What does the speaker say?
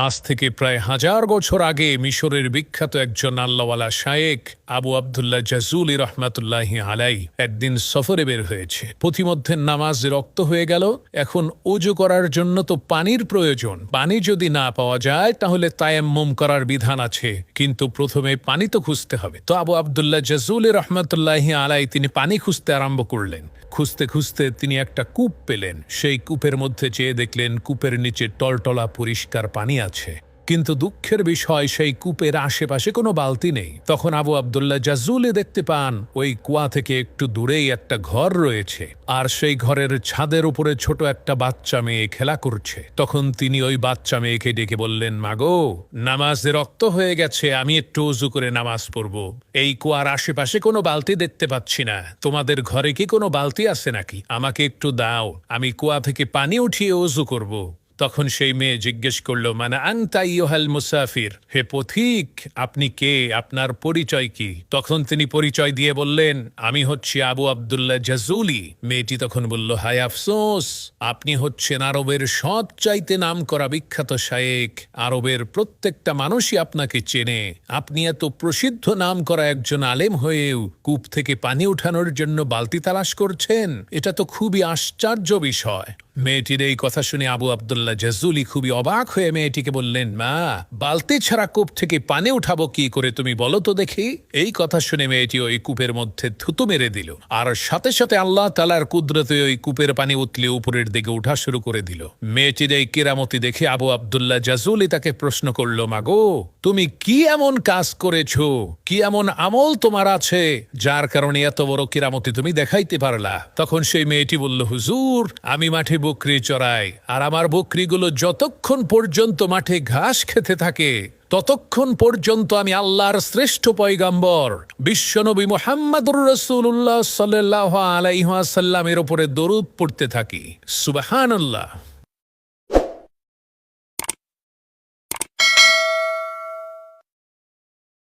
আজ থেকে প্রায় 1000 বছর আগে মিশরের বিখ্যাত একজন আল্লাহওয়ালা শায়েখ আবু আবদুল্লাহ জাজুলি রহমাতুল্লাহি আলাই একদিন সফরে বের হয়েছে। পথিমধ্যে নামাজ রক্ত হয়ে গেল। এখন ওযু করার জন্য তো পানির প্রয়োজন। পানি যদি না পাওয়া যায় তাহলে তায়াম্মুম করার বিধান আছে, কিন্তু প্রথমে পানি তো খুঁজতে হবে। তো আবু আবদুল্লাহ জাজুলি রহমাতুল্লাহি আলাই তিনি পানি খুঁজতে আরম্ভ করলেন। খুঁজতে খুঁজতে তিনি একটা কূপ পেলেন। সেই কূপের মধ্যে চেয়ে দেখলেন কূপের নিচে টলটলা পরিষ্কার পানি আছে, কিন্তু দুঃখের বিষয় সেই কূপের আশেপাশে কোনো বালতি নেই। তখন আবু আবদুল্লাহ জাজুলি দেখতে পান ওই কুয়া থেকে একটু দূরেই একটা ঘর রয়েছে, আর সেই ঘরের ছাদের উপরে ছোট একটা বাচ্চা মেয়ে খেলা করছে। তখন তিনি ওই বাচ্চা মেয়েকে ডেকে বললেন, মাগো, নামাজে রক্ত হয়ে গেছে, আমি একটু ওযু করে নামাজ পড়ব। এই কুয়ার আশেপাশে কোনো বালতি দেখতে পাচ্ছি না, তোমাদের ঘরে কি কোনো বালতি আছে নাকি? আমাকে একটু দাও, আমি কুয়া থেকে পানি উঠিয়ে ওযু করব। তখন সেই মেয়ে জিজ্ঞেস করল, মানে আনতা আইয়ুহাল মুসাফির, হে পথিক, আপনি কে, আপনার পরিচয় কি? তখন তিনি পরিচয় দিয়ে বললেন, আমি হচ্ছি আবু আবদুল্লাহ জাজুলি। মেয়েটি তখন বলল, হায় আফসোস, আপনি হচ্ছেন আরবের সবচাইতে নামকরা বিখ্যাত শায়েখ। আরবের প্রত্যেকটা মানুষই আপনাকে চেনে। আপনি এত প্রসিদ্ধ নামকরা একজন আলেম হয়েও কূপ থেকে পানি উঠানোর জন্য বালতি তালাশ করছেন, এটা তো খুবই আশ্চর্য বিষয়। মেয়েটির এই কথা শুনে আবু আবদুল্লাহ জাজুলি খুবই অবাক হয়ে মেয়েটিকে বললেন, মা, বালতি ছাড়া কূপ থেকে পানি উঠাবো কি করে, তুমি বলো তো দেখি। এই কথা শুনে মেয়েটি ওই কূপের মধ্যে থুতু মেরে দিল, আর সাথে সাথে আল্লাহ তাআলার কুদরতে ওই কূপের পানি উতলে উপরের দিকে উঠা শুরু করে দিল। মেয়েটির এই কেরামতি দেখে আবু আবদুল্লাহ জাজুলি তাকে প্রশ্ন করল, মাগো, তুমি কি এমন কাজ করেছো, কি এমন আমল তোমার আছে যার কারণে এত বড় কেরামতি তুমি দেখাইতে পারলা? তখন সেই মেয়েটি বলল, হুজুর, আমি মাঠে বকরি চড়াই, আর আমার বকরিগুলো যতক্ষণ পর্যন্ত মাঠে ঘাস খেতে থাকে ততক্ষণ পর্যন্ত আমি আল্লাহর শ্রেষ্ঠ পয়গাম্বর বিশ্বনবী মুহাম্মদুর রাসূলুল্লাহ সাল্লাল্লাহু আলাইহি ওয়াসাল্লামের উপরে দরুদ পড়তে থাকি। সুবহানাল্লাহ।